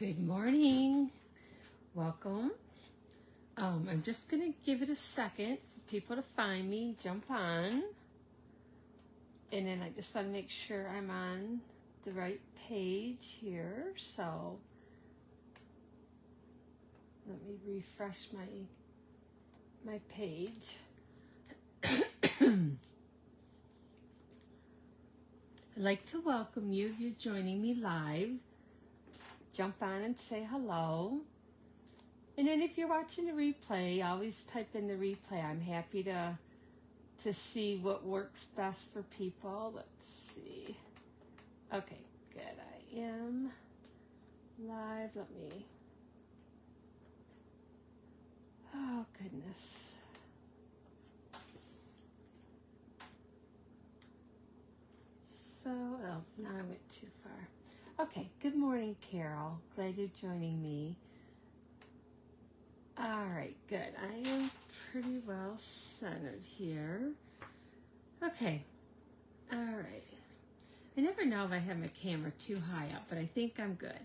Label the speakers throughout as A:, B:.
A: Good morning. Welcome. I'm just going to give it a second for people to find me, jump on. And then I just want to make sure I'm on the right page here. So let me refresh my page. I'd like to welcome you if you're joining me live. Jump on and say hello. And then if you're watching the replay, always type in the replay. I'm happy to see what works best for people. Let's see. Okay, good. I am live. Let me. Oh, goodness. So, oh, now I went too far. Okay, good morning, Carol. Glad you're joining me. All right, good. I am pretty well centered here. Okay, all right. I never know if I have my camera too high up, but I think I'm good.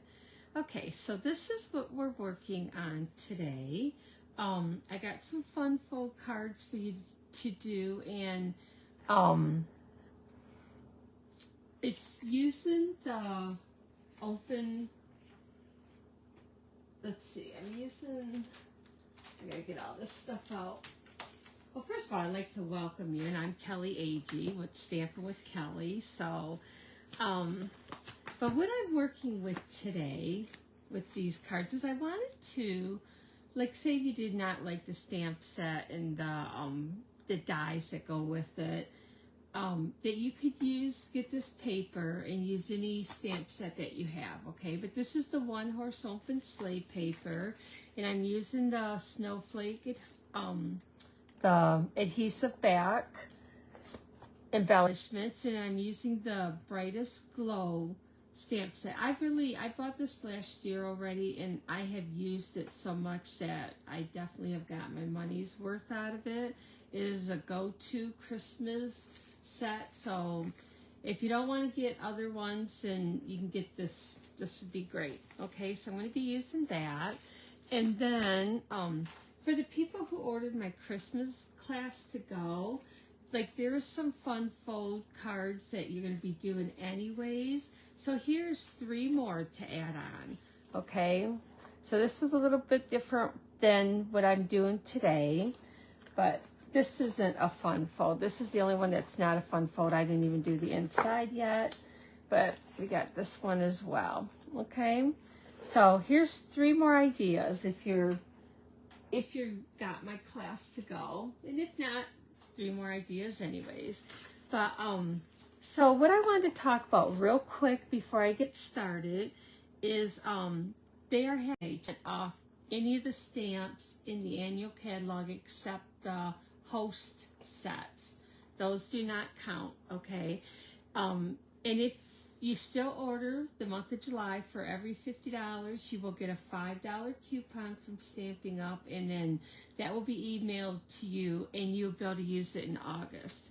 A: Okay, so this is what we're working on today. I got some fun fold cards for you to do, and it's using the open, let's see, I gotta get all this stuff out. Well, first of all, I'd like to welcome you, and I'm Kelly Agee with Stampin' with Kelly. So, but what I'm working with today with these cards is I wanted to, like, say you did not like the stamp set and the dies that go with it, that you could get this paper and use any stamp set that you have, okay? But this is the One Horse Open Sleigh paper, and I'm using the Snowflake, the adhesive back embellishments, and I'm using the Brightest Glow stamp set. I bought this last year already, and I have used it so much that I definitely have got my money's worth out of it. It is a go-to Christmas set, so if you don't want to get other ones, then you can get this. This would be great. Okay, so I'm going to be using that. And then for the people who ordered my Christmas class to go, like, there are some fun fold cards that you're going to be doing anyways. So here's 3 more to add on. Okay, so this is a little bit different than what I'm doing today, but this isn't a fun fold. This is the only one that's not a fun fold. I didn't even do the inside yet, but we got this one as well. Okay, so here's 3 more ideas if you got my class to go, and if not, 3 more ideas anyways. But so what I wanted to talk about real quick before I get started is they are having off any of the stamps in the annual catalog except the host sets. Those do not count, okay? And if you still order the month of July, for every $50, you will get a $5 coupon from Stamping Up, and then that will be emailed to you, and you'll be able to use it in August.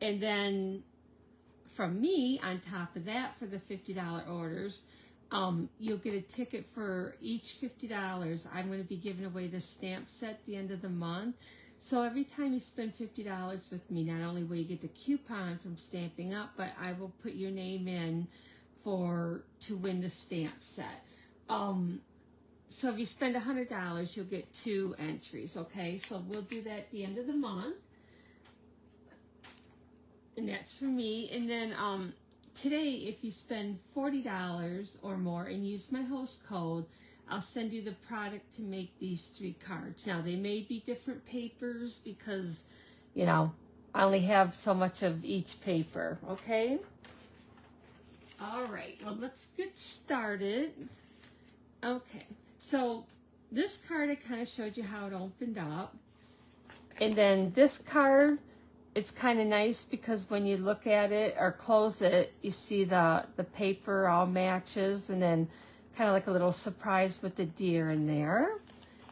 A: And then from me, on top of that, for the $50 orders, you'll get a ticket for each $50. I'm going to be giving away the stamp set at the end of the month. So every time you spend $50 with me, not only will you get the coupon from Stamping Up, but I will put your name in to win the stamp set. So if you spend $100, you'll get 2 entries, okay? So we'll do that at the end of the month. And that's for me. And then today, if you spend $40 or more and use my host code, I'll send you the product to make these 3 cards. Now, they may be different papers because, you know, I only have so much of each paper, okay? All right, well, let's get started. Okay, so this card, I kind of showed you how it opened up. And then this card, it's kind of nice because when you look at it or close it, you see the paper all matches, and then kind of like a little surprise with the deer in there.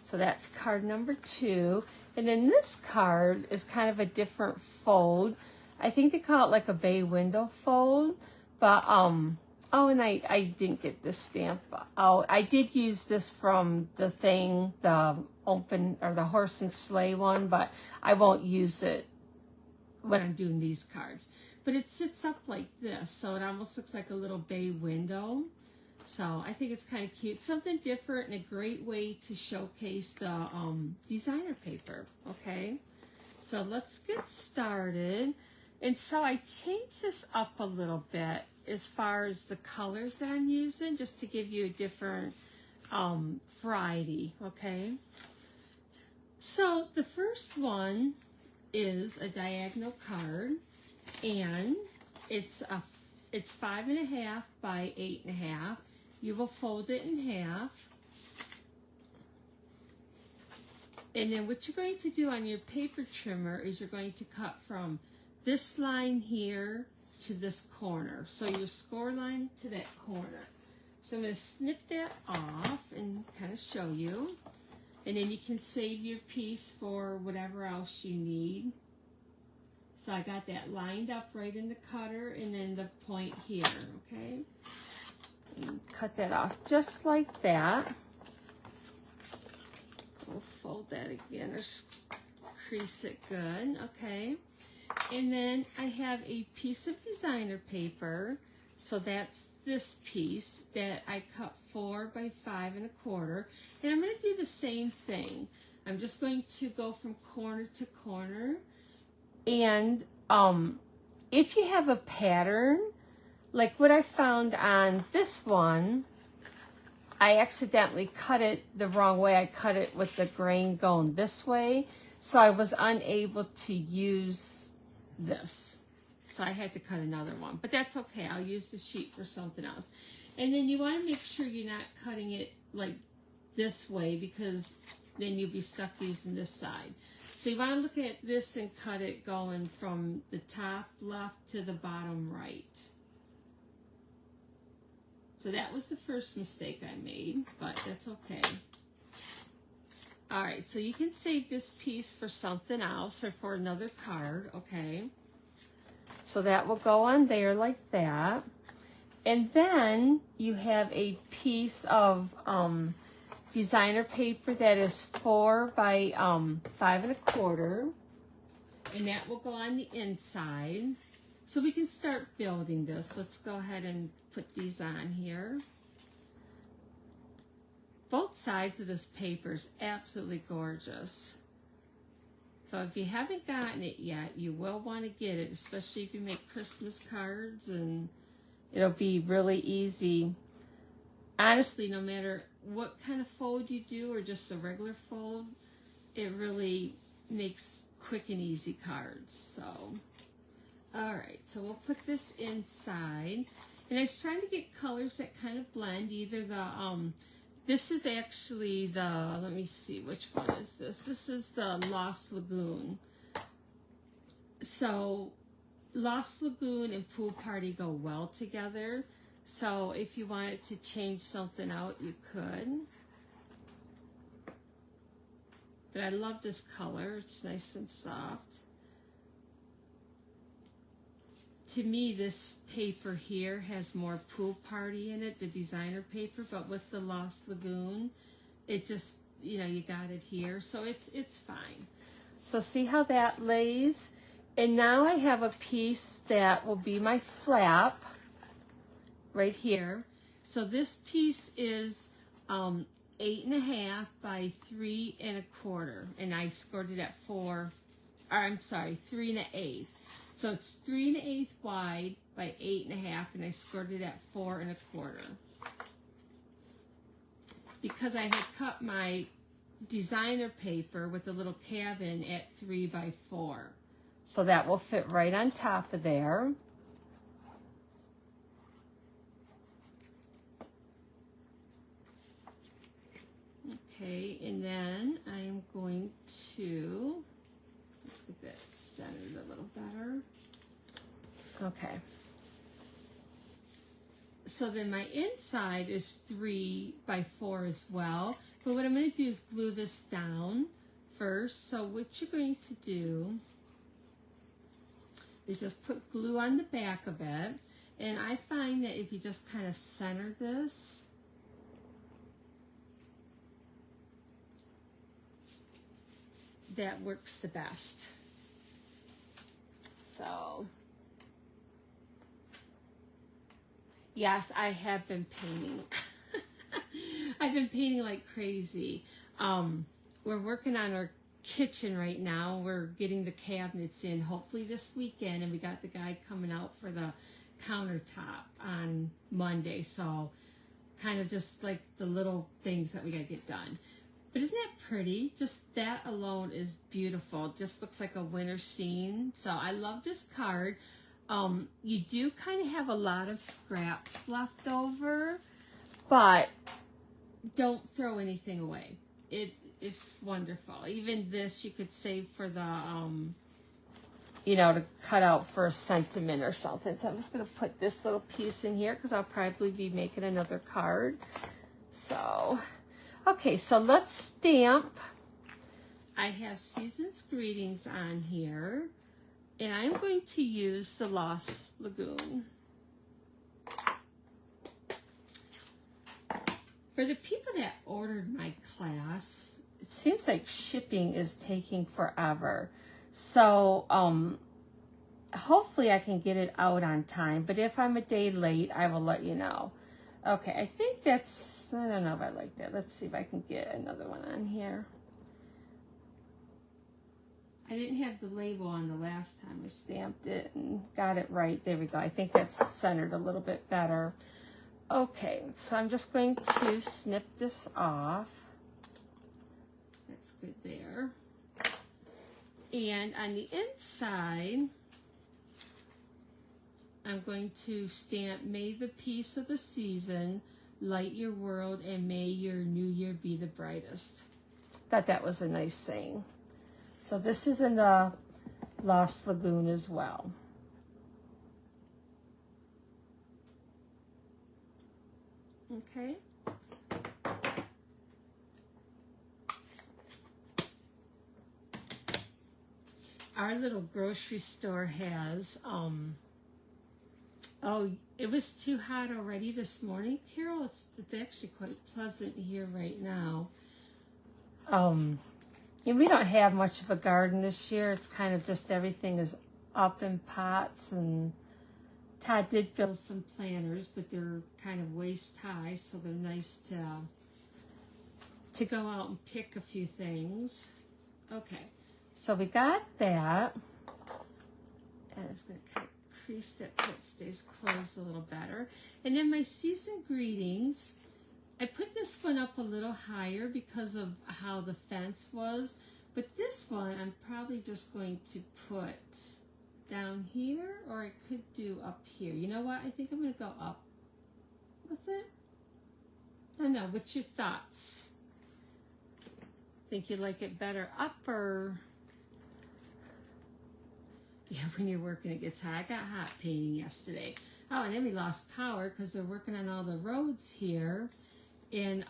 A: So that's card number 2. And then this card is kind of a different fold. I think they call it like a bay window fold, but Oh, and I didn't get this stamp. Oh, I did use this from the thing, the open, or the horse and sleigh one, but I won't use it when I'm doing these cards. But it sits up like this, so it almost looks like a little bay window. So I think it's kind of cute. Something different and a great way to showcase the designer paper, okay? So let's get started. And so I changed this up a little bit as far as the colors that I'm using, just to give you a different variety, okay? So the first one is a diagonal card, and it's 5.5 by 8.5. You will fold it in half. And then what you're going to do on your paper trimmer is you're going to cut from this line here to this corner. So your score line to that corner. So I'm going to snip that off and kind of show you. And then you can save your piece for whatever else you need. So I got that lined up right in the cutter and then the point here, okay? And cut that off just like that. We'll fold that again or crease it good, okay? And then I have a piece of designer paper. So that's this piece that I cut 4 by 5.25. And I'm going to do the same thing. I'm just going to go from corner to corner. And if you have a pattern, like what I found on this one, I accidentally cut it the wrong way. I cut it with the grain going this way. So I was unable to use this. So I had to cut another one. But that's okay. I'll use the sheet for something else. And then you want to make sure you're not cutting it like this way, because then you'll be stuck using this side. So you want to look at this and cut it going from the top left to the bottom right. So that was the first mistake I made, but that's okay. All right, so you can save this piece for something else or for another card, okay? So that will go on there like that. And then you have a piece of designer paper that is 4 by 5.25, and that will go on the inside. So we can start building this. Let's go ahead and put these on here. Both sides of this paper is absolutely gorgeous. So if you haven't gotten it yet, you will want to get it, especially if you make Christmas cards, and it'll be really easy. Honestly, no matter what kind of fold you do or just a regular fold, it really makes quick and easy cards. So, all right, so we'll put this inside. And I was trying to get colors that kind of blend. Either the, this is actually the, let me see, which one is this? This is the Lost Lagoon. So Lost Lagoon and Pool Party go well together. So if you wanted to change something out, you could. But I love this color. It's nice and soft. To me, this paper here has more Pool Party in it, the designer paper, but with the Lost Lagoon, it just, you know, you got it here. So it's fine. So see how that lays? And now I have a piece that will be my flap right here. So this piece is 8.5 by 3.25, and I scored it at 3.125. So it's 3.125 wide by 8.5, and I scored it at 4.25. Because I had cut my designer paper with the little cabin at 3 by 4. So that will fit right on top of there. Okay, and then I am going to, let's get that centered a little better. Okay. So then my inside is 3 by 4 as well. But what I'm going to do is glue this down first. So what you're going to do is just put glue on the back of it. And I find that if you just kind of center this, that works the best. So, yes, I have been painting. I've been painting like crazy. We're working on our kitchen right now. We're getting the cabinets in hopefully this weekend, and we got the guy coming out for the countertop on Monday. So kind of just like the little things that we got to get done. But isn't that pretty? Just that alone is beautiful. It just looks like a winter scene. So I love this card. You do kind of have a lot of scraps left over, but don't throw anything away. It's wonderful. Even this you could save for the, you know, to cut out for a sentiment or something. So I'm just going to put this little piece in here because I'll probably be making another card. So, okay, so let's stamp. I have Season's Greetings on here, and I'm going to use the Lost Lagoon. For the people that ordered my class, it seems like shipping is taking forever. So hopefully I can get it out on time. But if I'm a day late, I will let you know. Okay, I think that's, I don't know if I like that. Let's see if I can get another one on here. I didn't have the label on the last time I stamped it and got it right. There we go. I think that's centered a little bit better. Okay, so I'm just going to snip this off. That's good there. And on the inside, I'm going to stamp, May the peace of the season light your world, and may your new year be the brightest. Thought that was a nice saying. So this is in the Lost Lagoon as well. Okay. Our little grocery store has, oh, it was too hot already this morning, Carol. It's actually quite pleasant here right now. And we don't have much of a garden this year. It's kind of just everything is up in pots, and Todd did build some planters, but they're kind of waist high, so they're nice to go out and pick a few things. Okay, so we got that. And I was going to kind of crease that so it stays closed a little better. And then my Season Greetings, I put this one up a little higher because of how the fence was, but this one I'm probably just going to put down here, or I could do up here. You know what? I think I'm going to go up with it. I don't know. What's your thoughts? Think you like it better up, or? Yeah, when you're working, it gets hot. I got hot painting yesterday. Oh, and then we lost power because they're working on all the roads here, and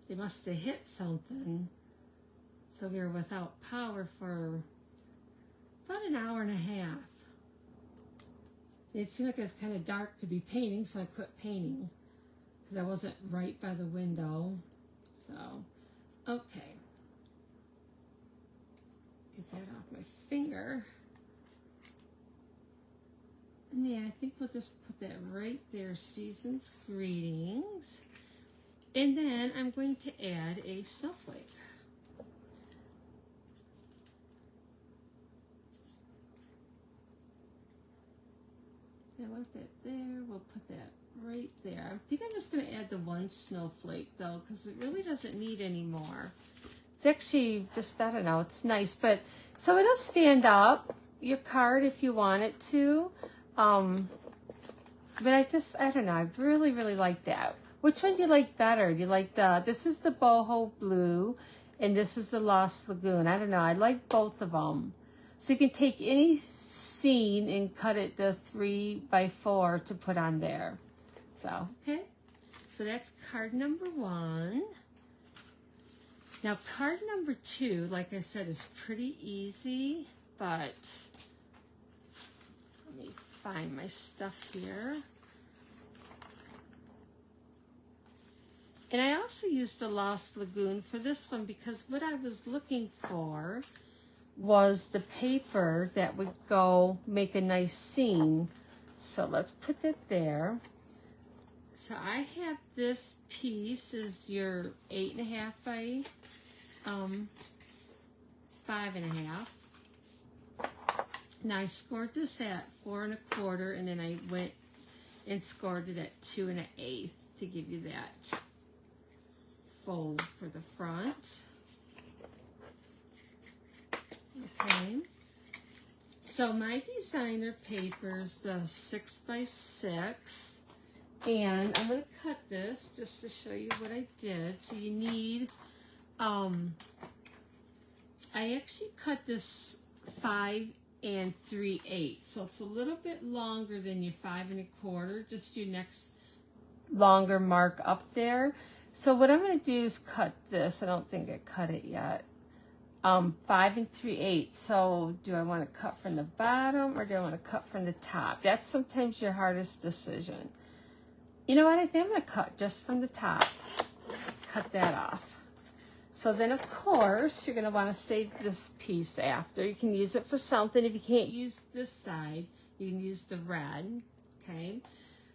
A: they must have hit something. So we were without power for about an hour and a half. It seemed like it was kind of dark to be painting, so I quit painting because I wasn't right by the window. So, okay. Get that off my finger. And yeah, I think we'll just put that right there, Season's Greetings. And then I'm going to add a snowflake. I want that there. We'll put that right there. I think I'm just going to add the one snowflake though, because it really doesn't need any more. It's actually just, I don't know, it's nice. But so it'll stand up your card if you want it to. But I don't know. I really, really like that. Which one do you like better? Do you like this is the boho blue, and this is the Lost Lagoon. I don't know. I like both of them. So you can take any scene and cut it to 3x4 to put on there. So, okay. So that's card number 1. Now card number 2, like I said, is pretty easy, but let me find my stuff here. And I also used the Lost Lagoon for this one because what I was looking for was the paper that would go make a nice scene. So let's put that there. So I have this piece is your 8.5 by 5.5. Now I scored this at 4 1/4, and then I went and scored it at 2 1/8 to give you that fold for the front. Okay. So my designer paper is the 6 by 6, and I'm going to cut this just to show you what I did. So you need, I actually cut this 5 3/8, so it's a little bit longer than your 5 1/4, just your next longer mark up there. So what I'm going to do is cut this. I don't think I cut it yet. 5 3/8. So do I want to cut from the bottom or do I want to cut from the top? That's sometimes your hardest decision. You know what? I think I'm going to cut just from the top. Cut that off. So then, of course, you're going to want to save this piece after. You can use it for something. If you can't use this side, you can use the red. Okay.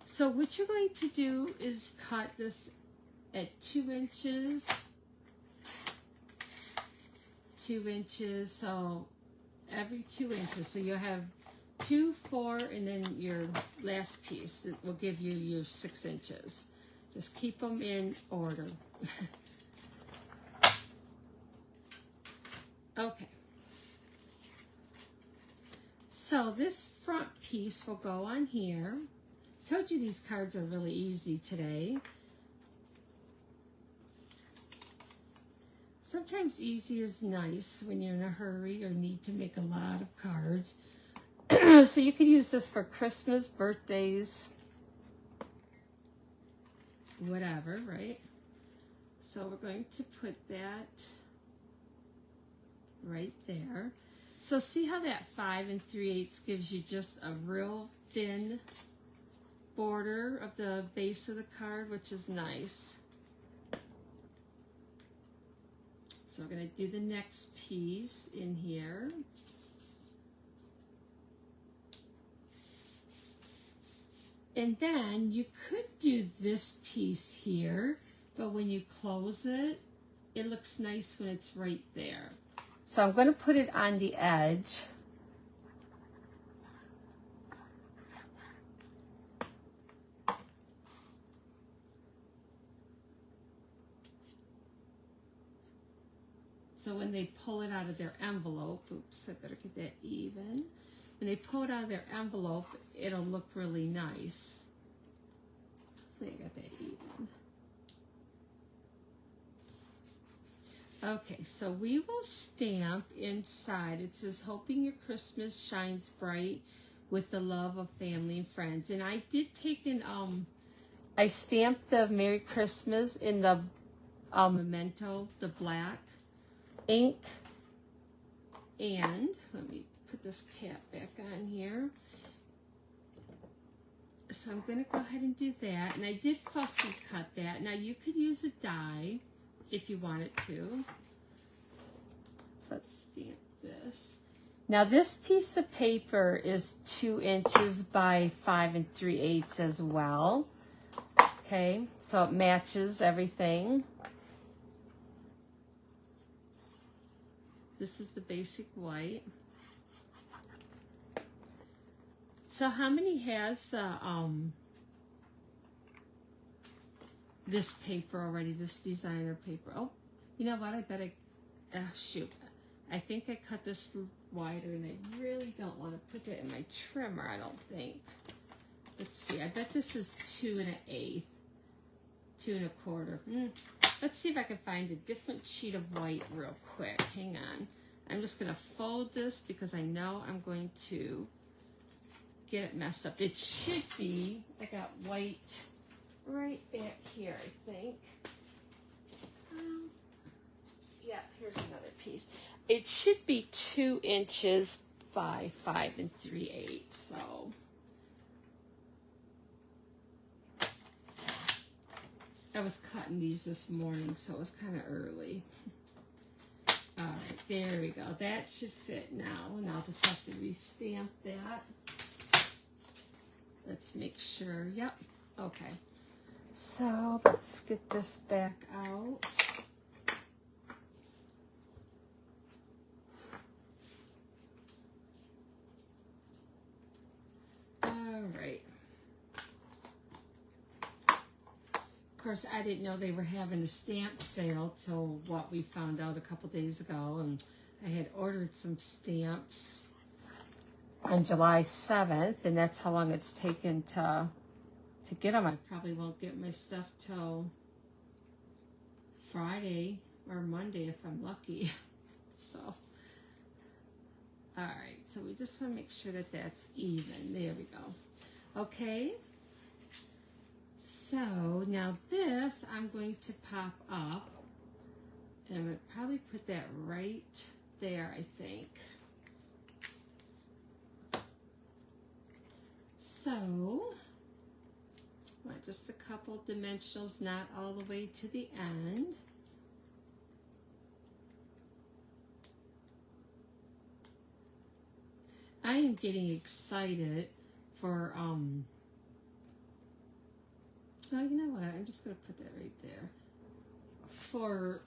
A: So what you're going to do is cut this at 2 inches. 2 inches. So every 2 inches. So you'll have 2, 4, and then your last piece. It will give you your 6 inches. Just keep them in order. Okay, so this front piece will go on here. Told you these cards are really easy today. Sometimes easy is nice when you're in a hurry or need to make a lot of cards. So you could use this for Christmas, birthdays, whatever, right? So we're going to put that right there. So see how that 5 3/8 gives you just a real thin border of the base of the card, which is nice. So we're going to do the next piece in here. And then you could do this piece here, but when you close it, it looks nice when it's right there. So I'm going to put it on the edge. So when they pull it out of their envelope, oops, I better get that even. When they pull it out of their envelope, it'll look really nice. Hopefully I got that even. Okay, so we will stamp inside. It says, hoping your Christmas shines bright with the love of family and friends. And I did take an, I stamped the Merry Christmas in the Memento, the black ink. And let me put this cap back on here. So I'm going to go ahead and do that. And I did fussy cut that. Now you could use a die if you wanted to. So let's stamp this. Now this piece of paper is 2 inches by 5 3/8 as well. Okay, so it matches everything. This is the basic white. So how many has the this paper already, this designer paper? Oh, you know what? I bet shoot. I think I cut this wider and I really don't want to put that in my trimmer, I don't think. Let's see. I bet this is 2 1/8. 2 1/4. Let's see if I can find a different sheet of white real quick. Hang on. I'm just going to fold this because I know I'm going to get it messed up. It should be, I got white right back here, I think. Yeah, here's another piece. It should be 2 inches by 5 3/8. So I was cutting these this morning, so it was kind of early. All right, there we go. That should fit now, and I'll just have to restamp that. Let's make sure. Yep. Okay. So let's get this back out. All right. Of course, I didn't know they were having a stamp sale till what we found out a couple days ago, and I had ordered some stamps on July 7th, and that's how long it's taken to get them. I probably won't get my stuff till Friday or Monday if I'm lucky. So, all right, so we just want to make sure that that's even. There we go. Okay. So now this I'm going to pop up, and I'm going to probably put that right there, I think. So, just a couple dimensionals, not all the way to the end. I am getting excited for, oh, you know what, I'm just going to put that right there. For